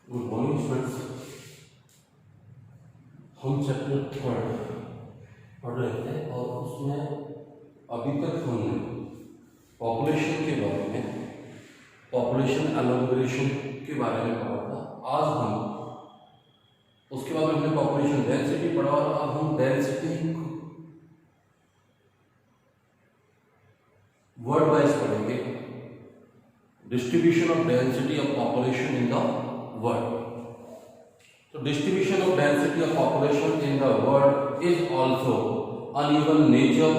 Good morning students. हम chapter third पढ़ रहे थे और उसमें अभी तक हमने पॉपुलेशन के बारे में, पॉपुलेशन एलोबरेशन के बारे में पढ़ा था। आज हम उसके बाद हमने पॉपुलेशन डेंसिटी पढ़ा और अब हम डेंसिटी वर्ड वाइज पढ़ेंगे। Distribution of density of population in the world. So distribution of density of population in the world is also uneven nature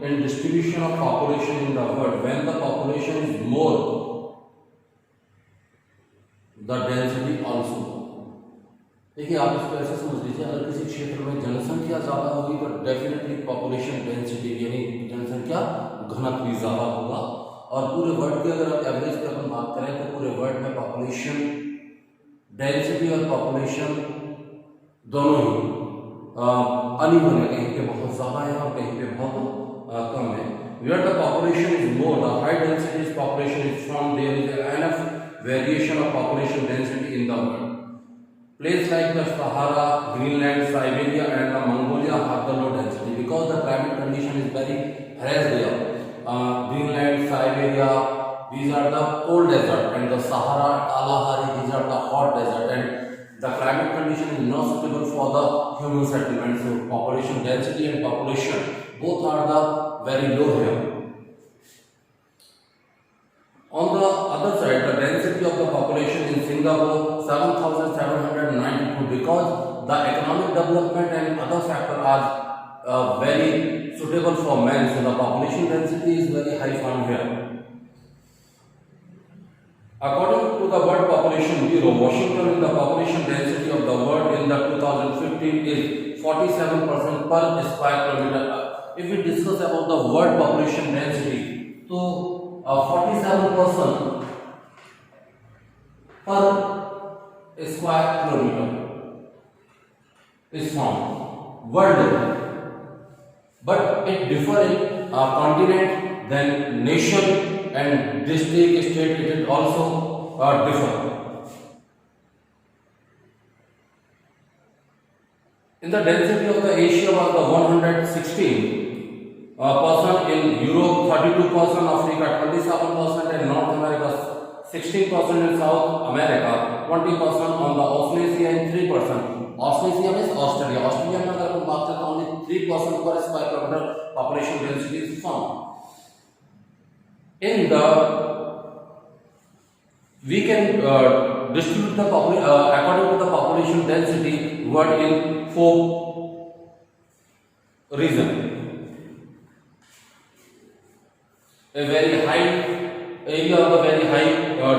in distribution of population in the world. When the population is more, the density also. देखिए आप इसको ऐसे समझ लीजिए, अगर किसी क्षेत्र में जनसंख्या ज़्यादा होगी तो डेफिनेटली पॉपुलेशन डेंसिटी यानी जनसंख्या घनत्व ज़्यादा होगा। और पूरे वर्ल्ड की अगर आप एवरेज की अपन बात करें तो पूरे वर्ल्ड में पॉपुलेशन डेंसिटी और पॉपुलेशन दोनों ही अनइवन है, कहीं पे बहुत ज़्यादा है और कहीं पे बहुत कम है। Where the population is more, the high density population is found, there is enough variation of population density in the world. Places like the Sahara, Greenland, Siberia and the Mongolia have the low density because the climate condition is very harassed there. Greenland, Siberia, these are the cold desert, and the Sahara, Kalahari, these are the hot desert, and the climate condition is not suitable for the human settlement. So population density and population both are the very low here. On the other side, the density of the population in Singapore 7,792 because the economic development and other factors are very suitable for men. So the population density is very high found here. According to the World Population Bureau, Washington in the population density of the world in the 2015 is 47% per square kilometer. If we discuss about the world population density, so 47% per square kilometer is found worldwide, but it differs in continent, then nation and district, state. It is also differ. In the density of the Asia was the 116 percent, in Europe 32%, Africa 27%, and North America 16%, in South America 20%, on the Oceania and 3%. Oceania means Australia. Australia में अगर हम बात करें तो only 3% per square kilometer population density is found. In the we can distribute the according to the population density world in 4 regions. A very high area of a very high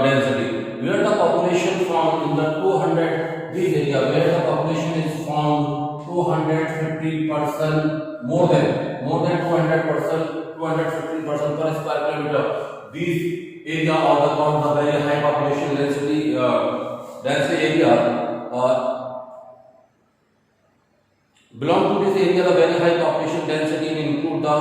density, where the population found in the 200, this area where the population is found 250% more than 200%, 250% per square kilometer. These area of the very high population density area belong to this area. The very high population density include the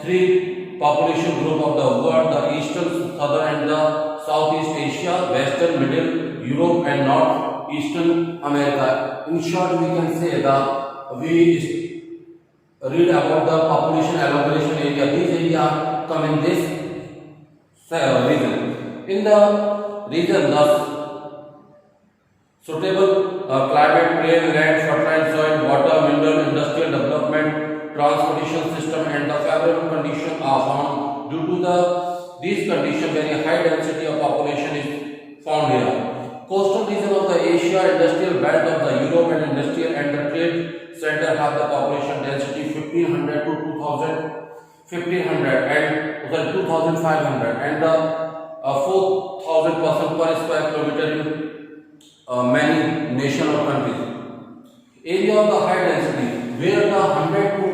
3 population group of the world: the Eastern, Southern and the Southeast Asia, Western, Middle Europe and North Eastern America. In short, we can say that we read about the population elaboration area. These areas come in this region. In the region, thus suitable climate, plain land, fertile soil, water, mineral, industrial development, transportation system, and the favorable conditions are found. Due to these conditions, very high density of population is found here. Coastal region of the Asia, industrial belt of the Europe, and industrial and the trade center have the population density 1500 to 1500 and 2500 and the 4000% per square kilometer in many nations or countries. Area of the high density, where the 100 to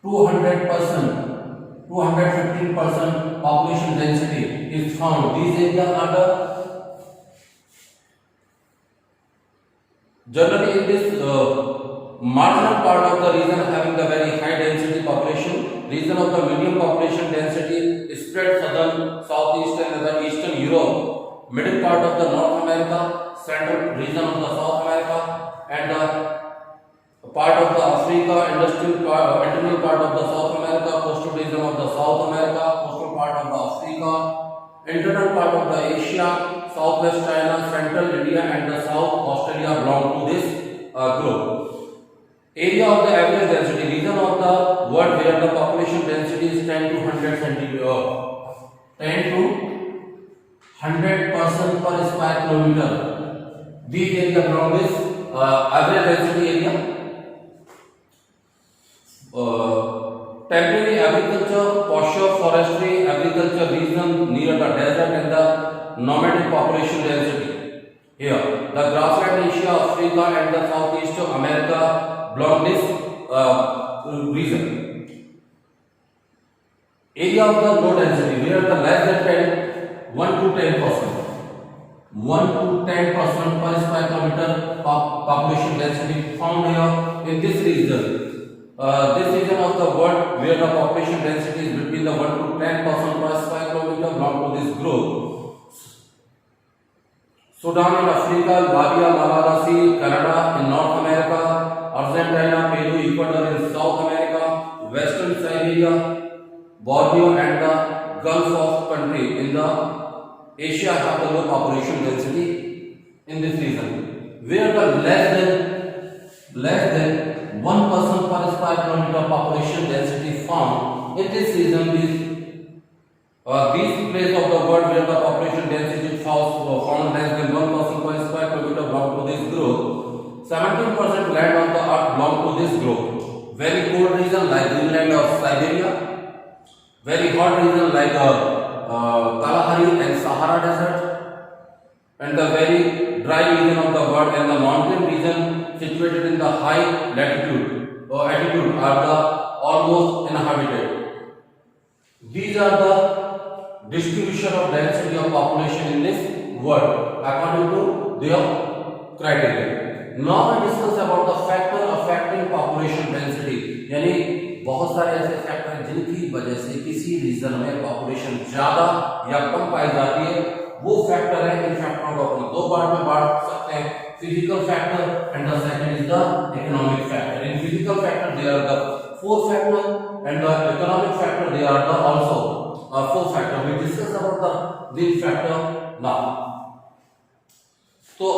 200%, 215% population density is found. These areas are the generally in this marginal part of the region having the very high density population. Region of the medium population density is spread southern, southeast and the eastern Europe, middle part of the North America, central region of the South America, and the part of the Africa, internal part of the South America, coastal region of the South America, coastal part of the Africa, internal part of the Asia, Southwest China, Central India, and the South Australia belong to this group. Area of the average density, region of the world where the population density is 10 to 100 centimeter, 10 to 100 person per square kilometer. These area belong this average density area. Temporary agriculture, posture, forestry, agriculture region near the desert and the nomadic population density. Here, the grassland Asia, Africa, and the Southeast America belong this region. Area of the low density, where the less than 1 to 10%, 1 to 10% per square kilometer population density found here in this region. This region of the world where the population density is between the 1 to 10% per square kilometer belong to this group. Sudan in Africa, Libya, Malagasy, Canada in North America, Argentina, Peru, Ecuador in South America, Western Siberia, Borneo, and the Gulf of country in the Asia have the low population density in this region. Where the less than 1% per square kilometer population density found in this region is these places of the world where the population density found less than 1% per square kilometer belong to this group. 17% land on the earth belong to this group. Very cold region like Greenland or Siberia, very hot region like Kalahari and Sahara Desert, and the very dry region of the world and the mountain region situated in the high latitude or altitude are the almost inhabited. These are the distribution of density of population in this world according to their criteria. Now we discuss about the factor affecting population density, यानी बहुत सारे ऐसे factor हैं जिनकी वजह से किसी reason में पॉपुलेशन ज्यादा या कम पाई जाती है, वो फैक्टर है। इन फैक्टरों को अपन दो पार्ट में बांट सकते हैं, physical factor and the second is the economic factor. In physical factor they are the four factor and the economic factor they are the also four factor. We discuss about the this factor now. So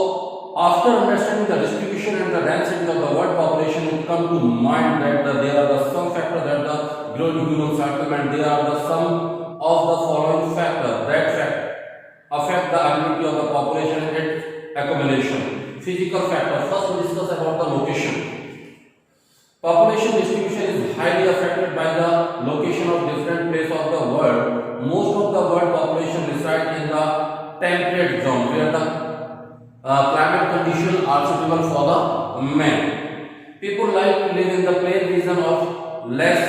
after understanding the distribution and the density of the world population, it come to mind that there are the some factor that the growing human settlement, they are the sum of the following factor that affect the ability of the population and its accumulation. Physical factor. First we discuss about the location. Population distribution is highly affected by the location of different places of the world. Most of the world population reside in the temperate zone where the climate conditions are suitable for the man. People like to live in the plain region of less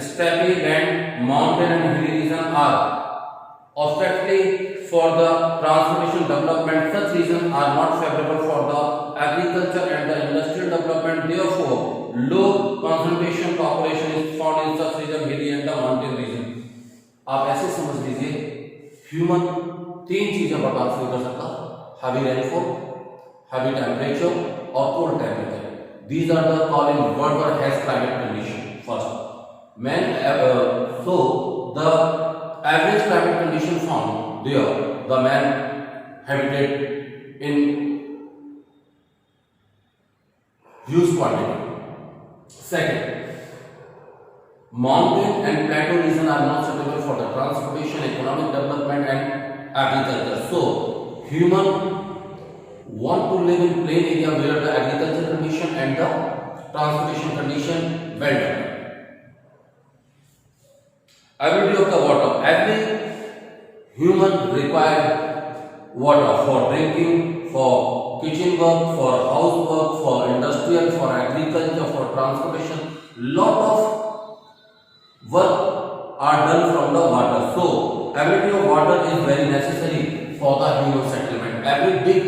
steppy land. Mountain and hilly region are obstacle for the transportation development. Such regions are not favorable for the agriculture and the industrial development. Therefore, low concentration population is found in such region, hilly and the mountain region. आप ऐसे समझ लीजिए, human तीन चीजें बर्दाश्त नहीं कर सकता: heavy rainfall, heavy temperature or cold temperature. These are the called in world war has climate condition. First, so the average climate condition found there, the man habitat in huge quantity. Second, mountain and plateau region are not suitable for the transportation, economic development and agriculture. So human want to live in plain area where the agriculture condition and the transportation condition well done. Availability of the water. Every human require water for drinking, for kitchen work, for housework, for industrial, for agriculture, for transportation. Lot of work are done from the water. So availability of water is very necessary for the human settlement. Every big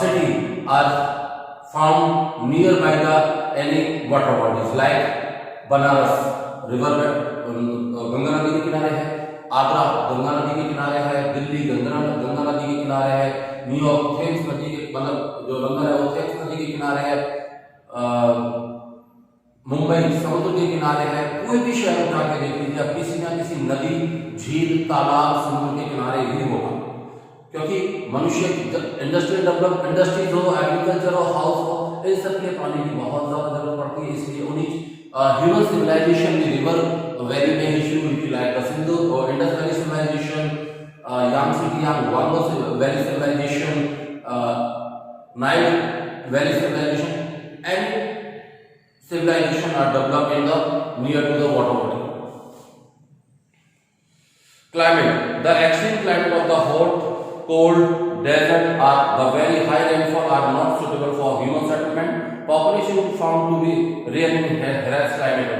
city are found nearby the any water bodies like Banaras river Ganga नदी के किनारे है, आगरा गंगा नदी के किनारे है, दिल्ली गंगा नदी के किनारे है, न्यूयॉर्क थेम्स नदी के मतलब जो लंदन है वो थेम्स नदी के किनारे है, मुंबई समुद्र के किनारे है। कोई भी शहर उठा के देख लीजिए, अब किसी न किसी नदी, झील, तालाब, समुद्र के किनारे ही होगा, क्योंकि मनुष्य इंडस्ट्रियल डेवलप इंडस्ट्रीज हो, एग्रीकल्चर हो, हाउस हो, इन सब के पानी की बहुत ज्यादा जरूरत पड़ती है। इसलिए उन्हीं ह्यूमन सिविलाइजेशन में रिवर वैली में ही शुरू हुई थी, लाइक सिंधु और इंडस वैली सिविलाइजेशन, यांगत्से वांगो valley civilization, Nile valley civilization and civilization are developed in the near to the water body. Climate: the extreme climate of the hot, cold, desert or the very high rainfall are not suitable for human settlement. Population found to be rare in harsh climate.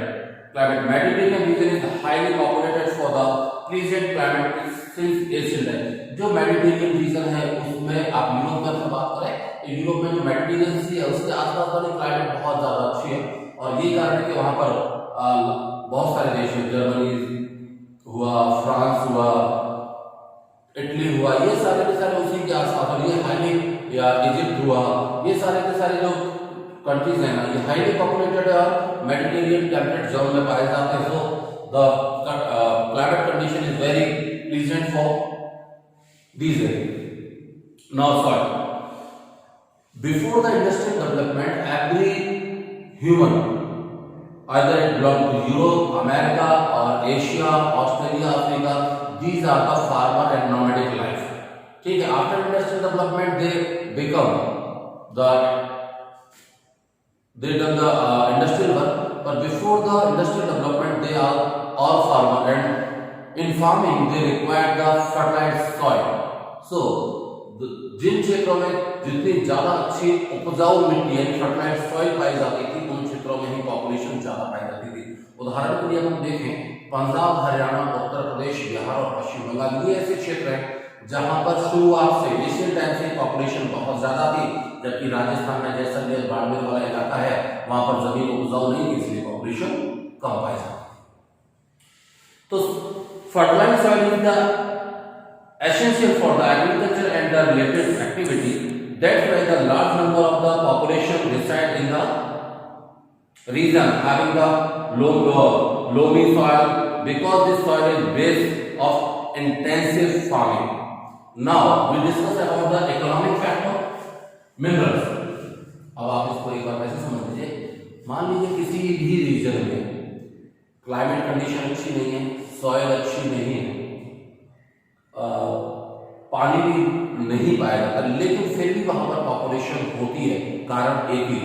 Mediterranean region is highly populated for the pleasant climate since ancient times. जो Mediterranean reason है उसमें आप Europe में बात करें तो Europe में जो मेडिटेरियन सी है उसके आसपास वाली क्लाइमेट बहुत ज्यादा अच्छी है, और ये कारण है कि वहां पर बहुत सारे देश हैं, जर्मनी हुआ, फ्रांस हुआ, इटली हुआ, ये सारे के सारे उसी के आसपास, और ये हाईली, या इजिप्ट हुआ, ये सारे के सारे जो कंट्रीज हैं ना, ये हाईली पॉपुलेटेड है और मेडिटेरियन टेम्परेट जोन में पाए जाते हैं। So the climate condition is very pleasant for these areas. Now soil. Before the industrial development, every human, either it belonged to Europe, America or Asia, Australia, Africa, these are the farmer and nomadic life. ठीक है, after industrial development they become the they done the industrial work, but before the industrial development they are all farmer, and in farming they require the fertile soil. So जिन क्षेत्रों में जितनी ज्यादा अच्छी उपजाऊ मिट्टी यानी फर्टाइल सॉइल पाई जाती थी उन क्षेत्रों में ही पॉपुलेशन ज्यादा पाई जाती थी। उदाहरण के लिए हम देखें, पंजाब, हरियाणा, उत्तर प्रदेश, बिहार और पश्चिम बंगाल ये ऐसे क्षेत्र हैं जहां पर शुरुआत से एशियन टाइम से पॉपुलेशन बहुत ज्यादा थी, जबकि राजस्थान में जैसलमेर, बाड़मेर वाला इलाका है वहां पर जमीन उपजाऊ नहीं थी, इसलिए पॉपुलेशन कम पाई जाती। तो fertile soil is the essential for the agriculture and the related activity. That's why the large number of the population reside in the region having the loamy soil, because this soil is base of intensive farming. Now we discuss about the economic factor, minerals. अब आप इसको एक बार ऐसे समझ लीजिए, मान लीजिए किसी भी रीजन में क्लाइमेट कंडीशन अच्छी नहीं है, सॉइल अच्छी नहीं है, पानी भी नहीं पाया जाता, लेकिन फिर भी वहां पर पॉपुलेशन होती है। कारण एक ही,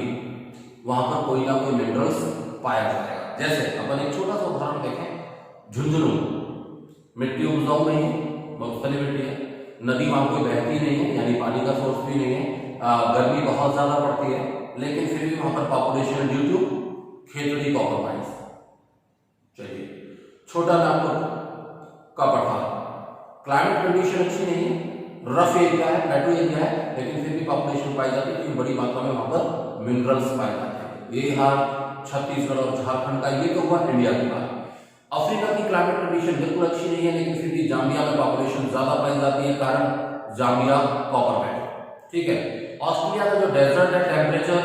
वहां पर कोई ना कोई मिनरल्स पाया जाएगा। जैसे अपन एक छोटा सा उदाहरण देखें, झुंझुनू मिट्टी उपजाऊ नहीं है, मुख्तलिफ मिट्टी है, नदी वहां कोई बहती नहीं है यानी पानी का सोर्स भी नहीं है, गर्मी बहुत ज्यादा पड़ती है, लेकिन फिर भी वहां पर population due to Khetri copper mines. चलिए छोटा नागपुर का पठार, क्लाइमेट कंडीशन अच्छी नहीं है, रफ एरिया है, प्लेटो एरिया है, लेकिन फिर भी पॉपुलेशन पाई जाती है क्योंकि बड़ी मात्रा में वहां पर मिनरल्स पाए जाते हैं। ये हाल छत्तीसगढ़ और झारखंड का, ये तो हुआ इंडिया की बात। अफ्रीका की क्लाइमेट कंडीशन बिल्कुल अच्छी नहीं है, लेकिन फिर भी जाम्बिया में पॉपुलेशन ज्यादा पाई जाती है, कारण जाम्बिया कॉपर बेल्ट। ठीक है, ऑस्ट्रेलिया का जो डेजर्ट है टेम्परेचर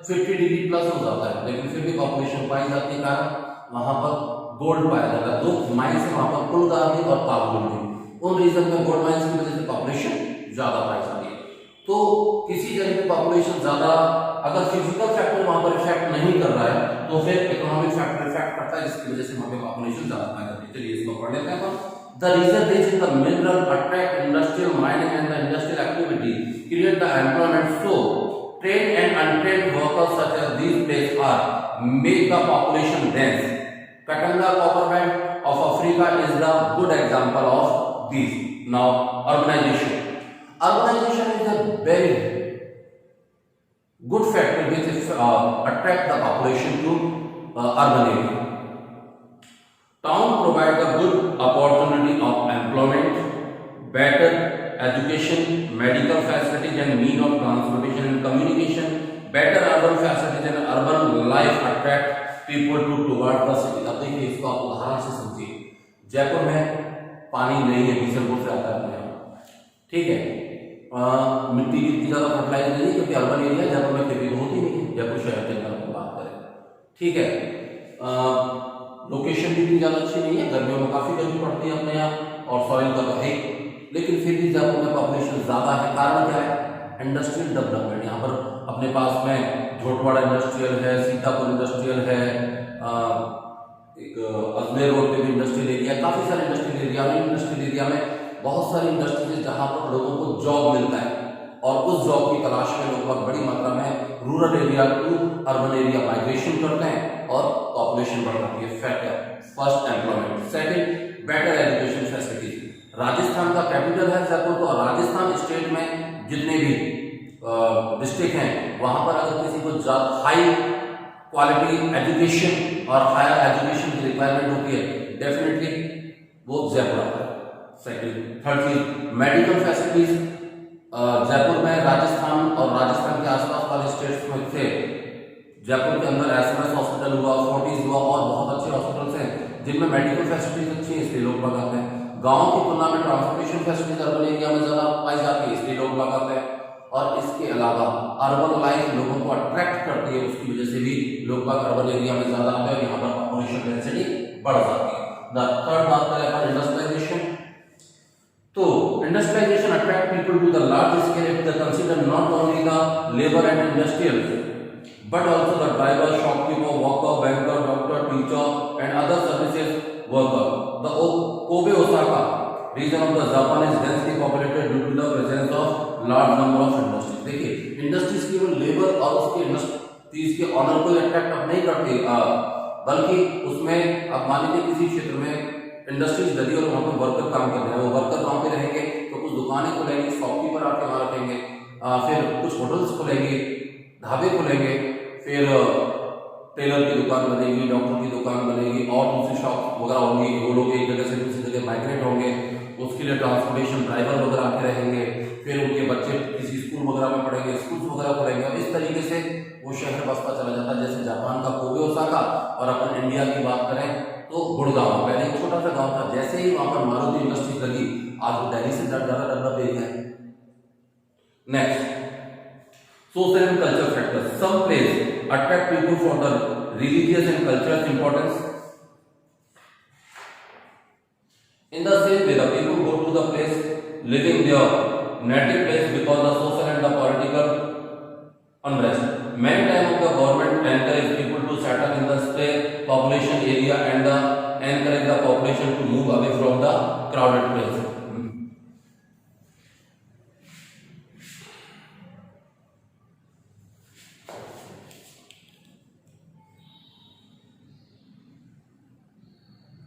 50 डिग्री प्लस हो जाता है, लेकिन फिर भी पॉपुलेशन पाई जाती है, कारण वहां पर गोल्ड पाया जाता है। दो माइंस है वहां पर, कुलगामी और पालगुंडी, उन रीजन में गोल्ड माइंस की वजह से पॉपुलेशन ज्यादा पाई जाती है। तो किसी जगह पे पॉपुलेशन ज्यादा, अगर फिजिकल फैक्टर वहां पर इफेक्ट नहीं कर रहा है तो फिर इकोनॉमिक फैक्टर इफेक्ट करता है, जिसकी वजह से वहां पे पॉपुलेशन ज्यादा पाई जाती है। चलिए इसको पढ़ लेते हैं। The region rich in the mineral attract industrial mining and the industrial activity create the employment, so trained and untrained workers such as these places are make the population dense. Katanga copper belt of Africa is the good example of these. Now urbanization. Urbanization is a very good factor which is attract the population to urban area. Town provide a good opportunity of employment, better education, medical facilities and mean of transportation and communication, better urban facilities and urban life attract people to towards the city. अब देखिए इसको आप उदाहरण से समझिए। जयपुर में पानी नहीं है, बिशनपुर से आता है, ठीक है, मिट्टी की इतनी ज़्यादा फर्टिलाइज नहीं है, क्योंकि अर्बन एरिया जयपुर में खेती तो होती नहीं है, जयपुर शहर के अंदर की बात करें, ठीक है। लोकेशन भी इतनी ज़्यादा अच्छी नहीं है, गर्मियों में काफ़ी गर्मी पड़ती है अपने यहाँ, और सॉइल का तो है, लेकिन फिर भी जयपुर में पॉपुलेशन ज़्यादा है। कारण क्या है? Industrial development. यहाँ पर अपने पास में झोटवाड़ा इंडस्ट्रियल है, सीतापुर इंडस्ट्रियल है, एक अजमेर रोड पे भी इंडस्ट्रियल एरिया, काफ़ी सारे इंडस्ट्रियल एरिया में, बहुत सारी इंडस्ट्रीज जहाँ पर लोगों को जॉब मिलता है, और उस जॉब की तलाश में लोग बहुत बड़ी मात्रा में rural area to urban area migration करते हैं, और पॉपुलेशन बढ़ जाती है। Factor first employment, second better education facilities. Rajasthan का कैपिटल है जयपुर, तो राजस्थान स्टेट में जितने भी डिस्ट्रिक्ट हैं वहां पर अगर किसी को हाई क्वालिटी एजुकेशन और हायर एजुकेशन की रिक्वायरमेंट होती है, डेफिनेटली वो जयपुर आता है। सेकंड, थर्ड चीज मेडिकल फैसिलिटीज। जयपुर में राजस्थान और राजस्थान के आसपास वाले स्टेट्स में से जयपुर के अंदर एसएमएस हॉस्पिटल हुआ, फोर्टिस हुआ, और बहुत अच्छे हॉस्पिटल्स हैं जिनमें मेडिकल फैसिलिटीज अच्छी है, इसलिए लोग लगाते हैं। गाँव की तुलना में ट्रांसपोर्टेशन फैसिलिटीज अर्बन एरिया में ज्यादा पाई जाती है, इसलिए लोग लगाते हैं। और इसके अलावा अर्बन लाइफ लोगों को अट्रैक्ट करती है, उसकी वजह से भी लोग अर्बन एरिया में ज्यादा आते हैं, और यहाँ पर पॉपुलेशन डेंसिटी बढ़ जाती है। द थर्ड बात करें अपन इंडस्ट्रियलाइजेशन, तो industrialisation attract people to the large scale if they consider not only the labour and industrial but also the driver, shopkeeper, worker, banker, doctor, teacher and other services worker. The Kobe Osaka region of the Japan is densely populated due to the presence of large number of industries। देखिए industries केवल labour और उसके industries के honour को attract अब नहीं करती, बल्कि उसमें अब मान लीजिए किसी क्षेत्र में इंडस्ट्रीज लगी और वहाँ पर वर्कर काम कर रहे हैं, वो वर्कर वहाँ पे रहेंगे तो कुछ दुकानें खुलेंगी, शॉपकीपर आके वहाँ रखेंगे, फिर कुछ होटल्स खुलेंगे, ढाबे खुलेंगे, फिर टेलर की दुकान बनेगी, डॉक्टर की दुकान बनेगी, और दूसरी शॉप वगैरह होंगी। वो लोग एक जगह से दूसरी जगह माइग्रेट होंगे, उसके लिए ट्रांसपोर्टेशन ड्राइवर वगैरह आते रहेंगे, फिर उनके बच्चे किसी स्कूल वगैरह में पढ़ेंगे, स्कूल वगैरह खुलेंगे, और इस तरीके से वो शहर बसता चला जाता है। जैसे जापान का कोबे ओसाका, और अपन इंडिया की बात करें तो गुड़गांव, पहले एक छोटा सा गाँव था, जैसे ही वहां पर मारुति इंडस्ट्री लगी, आज वो दिल्ली से ज्यादा डेवलप एरिया है। Next, social and cultural factors. Some places attract people for the religious and cultural importance. In the same way, the people go to the place living their native place because the social and the political unrest. Many times the government encourage people to settle in the stay population area and encourage the population to move away from the crowded place.